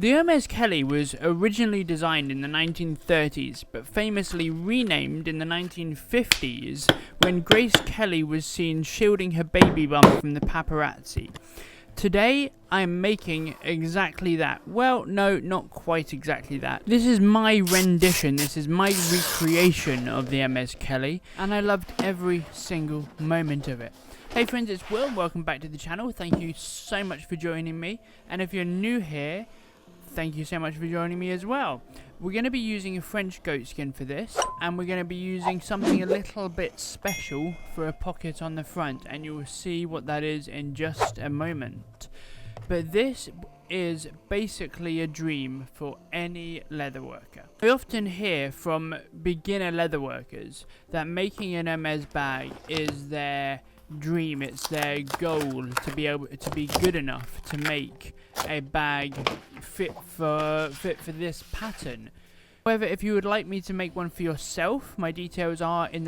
The Hermès Kelly was originally designed in the 1930s, but famously renamed in the 1950s when Grace Kelly was seen shielding her baby bump from the paparazzi. Today, I'm making exactly that. Well, no, not quite exactly that. This is my rendition, this is my recreation of the Hermès Kelly, and I loved every single moment of it. Hey friends, it's Will, welcome back to the channel. Thank you so much for joining me, and if you're new here, thank you so much for joining me as well. We're going to be using a French goatskin for this, and we're going to be using something a little bit special for a pocket on the front, and you will see what that is in just a moment. But this is basically a dream for any leather worker. I often hear from beginner leather workers that making an Hermès bag is their dream, it's their goal to be able to be good enough to make a bag fit for this pattern. However, if you would like me to make one for yourself, my details are in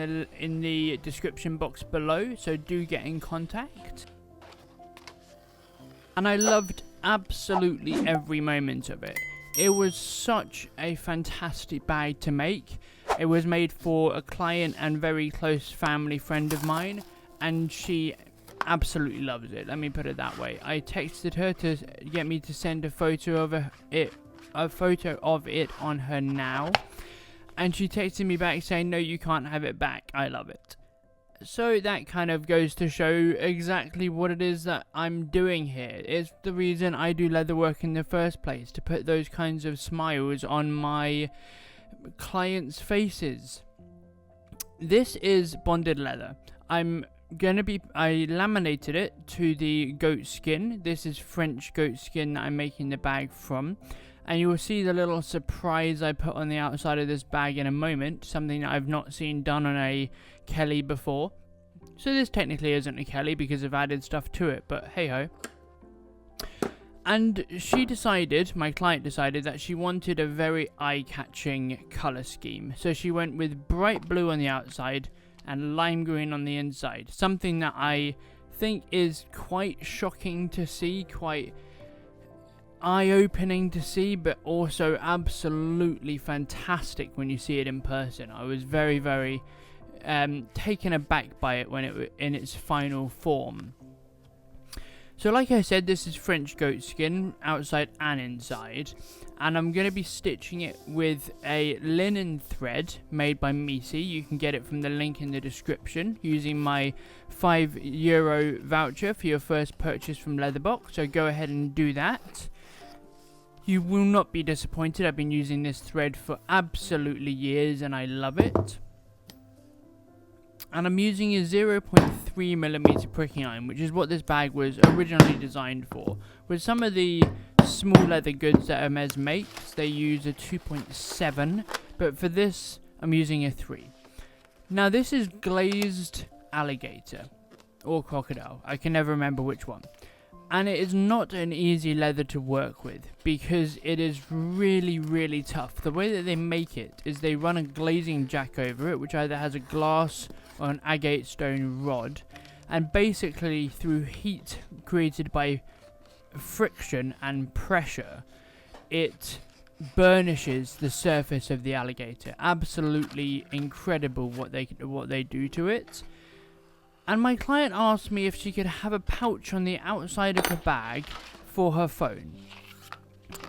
the description box below, so do get in contact. And I loved absolutely every moment of it. It was such a fantastic bag to make. It was made for a client and very close family friend of mine, and she absolutely loves it, let me put it that way. I texted her to get me to send a photo of it on her now, and she texted me back saying, no, you can't have it back, I love it. So that kind of goes to show exactly what it is that I'm doing here. It's the reason I do leather work in the first place, to put those kinds of smiles on my clients' faces. This is bonded leather. I laminated it to the goat skin. This is French goat skin that I'm making the bag from, and you will see the little surprise I put on the outside of this bag in a moment, something that I've not seen done on a Kelly before. So this technically isn't a Kelly because I've added stuff to it, but hey ho. And my client decided that she wanted a very eye-catching colour scheme, so she went with bright blue on the outside and lime green on the inside, something that I think is quite shocking to see, quite eye-opening to see, but also absolutely fantastic when you see it in person. I was very, very taken aback by it when it in its final form. So like I said, this is French goatskin, outside and inside, and I'm going to be stitching it with a linen thread made by Misi. You can get it from the link in the description using my €5 voucher for your first purchase from Leatherbox, so go ahead and do that. You will not be disappointed. I've been using this thread for absolutely years and I love it. And I'm using a 0.3mm pricking iron, which is what this bag was originally designed for. With some of the small leather goods that Hermès makes, they use a 2.7, but for this, I'm using a 3. Now this is glazed alligator, or crocodile, I can never remember which one. And it is not an easy leather to work with, because it is really, really tough. The way that they make it is they run a glazing jack over it, which either has a glass or an agate stone rod, and basically through heat created by friction and pressure, it burnishes the surface of the alligator. Absolutely incredible what they do to it. And my client asked me if she could have a pouch on the outside of her bag for her phone.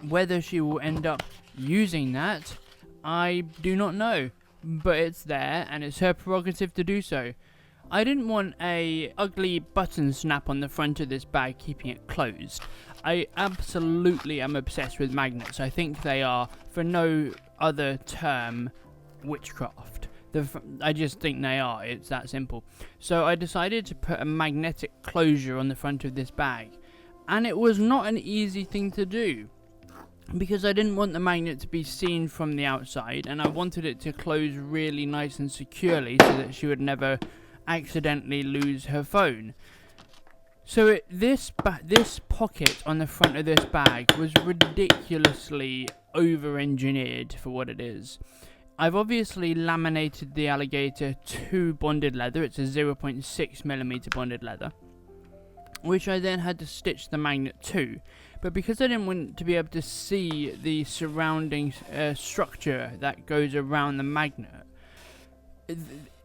Whether she will end up using that, I do not know. But it's there, and it's her prerogative to do so. I didn't want a ugly button snap on the front of this bag keeping it closed. I absolutely am obsessed with magnets. I think they are, for no other term, witchcraft. I just think they are. It's that simple. So I decided to put a magnetic closure on the front of this bag. And it was not an easy thing to do, because I didn't want the magnet to be seen from the outside, and I wanted it to close really nice and securely so that she would never accidentally lose her phone. So this pocket on the front of this bag was ridiculously over-engineered for what it is. I've obviously laminated the alligator to bonded leather. It's a 0.6mm bonded leather, which I then had to stitch the magnet to. but because I didn't want to be able to see the surrounding structure that goes around the magnet,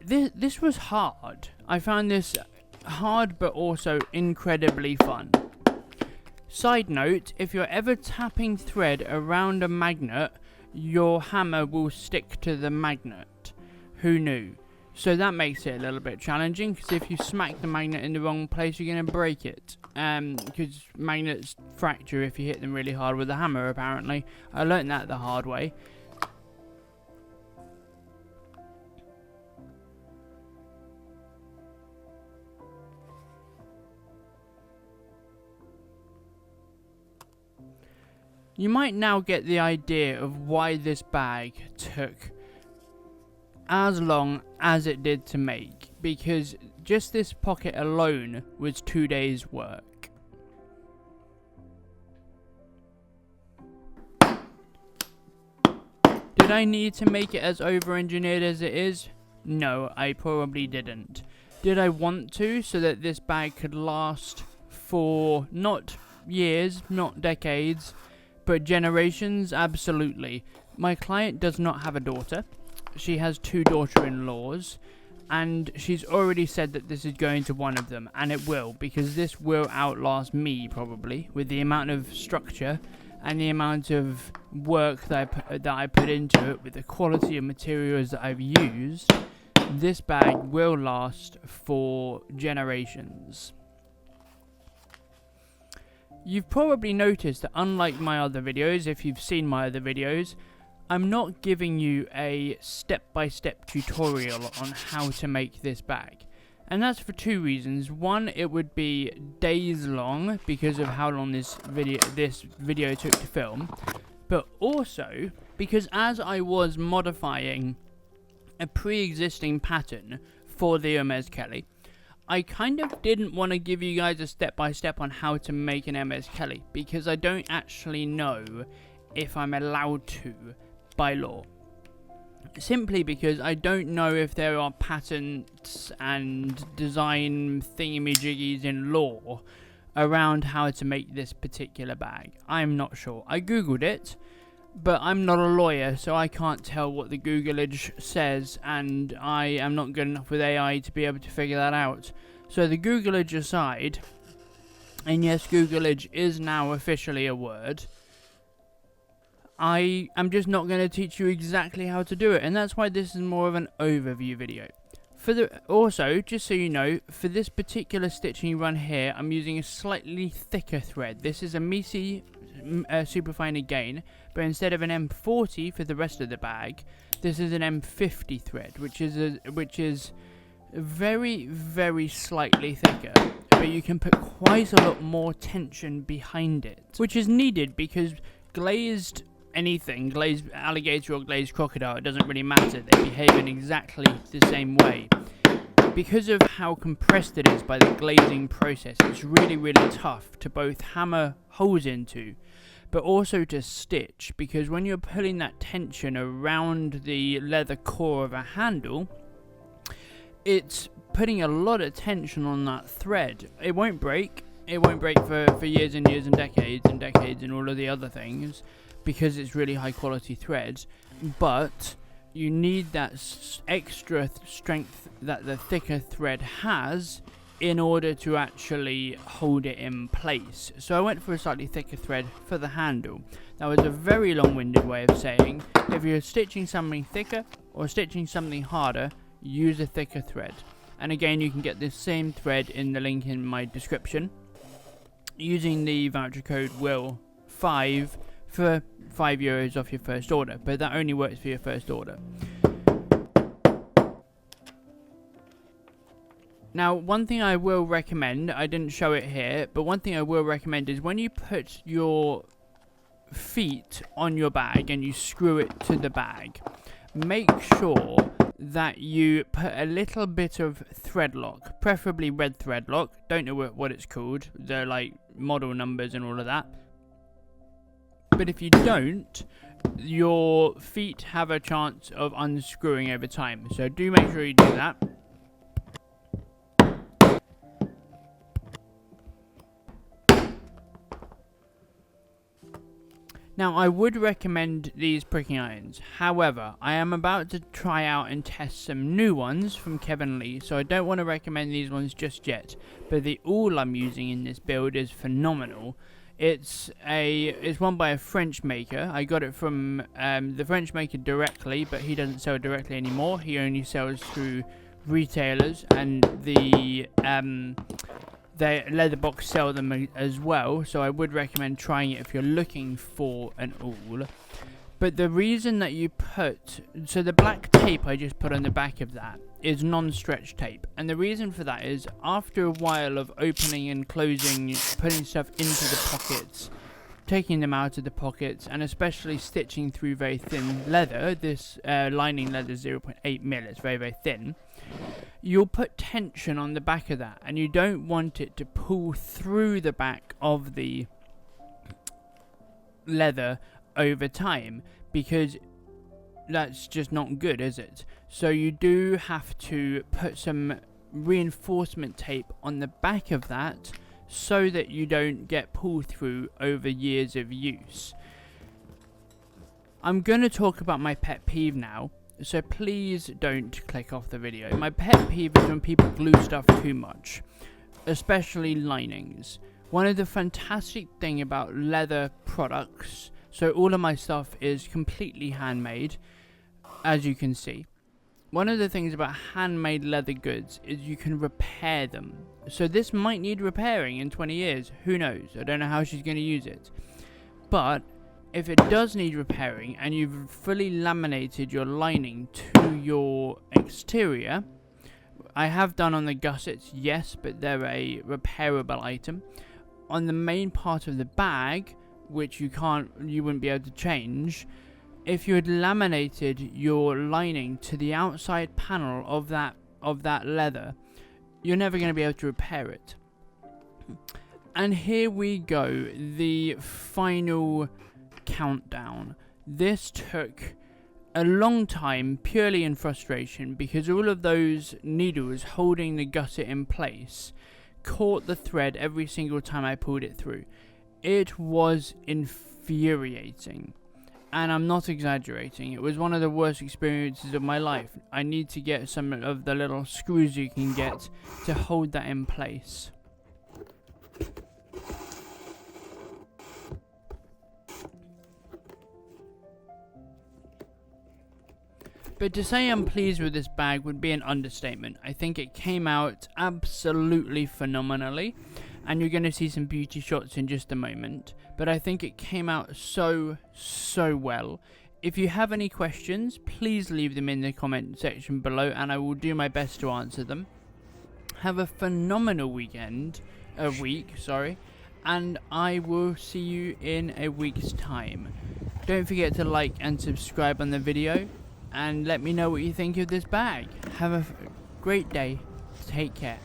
this was hard. I found this hard but also incredibly fun. Side note, if you're ever tapping thread around a magnet, your hammer will stick to the magnet. Who knew? So that makes it a little bit challenging, because if you smack the magnet in the wrong place, you're going to break it. Because magnets fracture if you hit them really hard with a hammer, apparently. I learned that the hard way. You might now get the idea of why this bag took as long as it did to make, because just this pocket alone was 2 days work. Did I need to make it as over-engineered as it is? No, I probably didn't. Did I want to, so that this bag could last for not years, not decades, but generations? Absolutely. My client does not have a daughter. She has 2 daughter-in-laws, and she's already said that this is going to one of them, and it will, because this will outlast me probably, with the amount of structure and the amount of work that I put into it, with the quality of materials that I've used. This bag will last for generations. You've probably noticed that unlike my other videos, if you've seen my other videos, I'm not giving you a step-by-step tutorial on how to make this bag. And that's for 2 reasons. One, it would be days long because of how long this video took to film. But also, because as I was modifying a pre-existing pattern for the Hermès Kelly, I kind of didn't want to give you guys a step-by-step on how to make an Hermès Kelly, because I don't actually know if I'm allowed to by law. Simply because I don't know if there are patents and design thingamajiggies in law around how to make this particular bag. I'm not sure. I googled it, but I'm not a lawyer, so I can't tell what the Googlage says, and I am not good enough with AI to be able to figure that out. So the Googlage aside, and yes, Googlage is now officially a word, I am just not going to teach you exactly how to do it, and that's why this is more of an overview video. Also, just so you know, for this particular stitching run here, I'm using a slightly thicker thread. This is a Misi Superfine again, but instead of an M40 for the rest of the bag, this is an M50 thread, which is very, very slightly thicker, but you can put quite a lot more tension behind it, which is needed because glazed anything, glazed alligator or glazed crocodile, it doesn't really matter, they behave in exactly the same way. Because of how compressed it is by the glazing process, it's really, really tough to both hammer holes into, but also to stitch, because when you're pulling that tension around the leather core of a handle, it's putting a lot of tension on that thread. It won't break. It won't break for years and years and decades and all of the other things, because it's really high quality threads, but you need that extra strength that the thicker thread has in order to actually hold it in place. So I went for a slightly thicker thread for the handle. That was a very long-winded way of saying, if you're stitching something thicker or stitching something harder, use a thicker thread. And again, you can get this same thread in the link in my description, using the voucher code WILL5 for €5 off your first order, but that only works for your first order. Now, one thing I will recommend, I didn't show it here, but one thing I will recommend is when you put your feet on your bag and you screw it to the bag, make sure that you put a little bit of thread lock, preferably red thread lock. Don't know what it's called, they're like model numbers and all of that. But if you don't, your feet have a chance of unscrewing over time. So do make sure you do that. Now, I would recommend these pricking irons. However, I am about to try out and test some new ones from Kevin Lee, so I don't want to recommend these ones just yet. But the awl I'm using in this build is phenomenal. It's one by a French maker. I got it from the French maker directly, but he doesn't sell directly anymore. He only sells through retailers, and the Leatherbox sell them as well, so I would recommend trying it if you're looking for an awl. But the reason that you so the black tape I just put on the back of that is non-stretch tape, and the reason for that is after a while of opening and closing, putting stuff into the pockets, taking them out of the pockets, and especially stitching through very thin leather, this lining leather is 0.8mm, it's very, very thin, you'll put tension on the back of that, and you don't want it to pull through the back of the leather over time, because that's just not good, is it? So you do have to put some reinforcement tape on the back of that so that you don't get pulled through over years of use. I'm going to talk about my pet peeve now, so please don't click off the video. My pet peeve is when people glue stuff too much, especially linings. One of the fantastic thing about leather products, so all of my stuff is completely handmade, as you can see. One of the things about handmade leather goods is you can repair them. So this might need repairing in 20 years, who knows? I don't know how she's going to use it. But if it does need repairing and you've fully laminated your lining to your exterior, I have done on the gussets, yes, but they're a repairable item. On the main part of the bag, which you wouldn't be able to change, if you had laminated your lining to the outside panel of that leather, you're never going to be able to repair it. And here we go, the final countdown. This took a long time purely in frustration because all of those needles holding the gusset in place caught the thread every single time I pulled it through. It was infuriating, and I'm not exaggerating. It was one of the worst experiences of my life. I need to get some of the little screws you can get to hold that in place. But to say I'm pleased with this bag would be an understatement. I think it came out absolutely phenomenally, and you're going to see some beauty shots in just a moment. But I think it came out so well. If you have any questions, please leave them in the comment section below, and I will do my best to answer them. Have a phenomenal week, and I will see you in a week's time. Don't forget to like and subscribe on the video, and let me know what you think of this bag. Have a great day. Take care.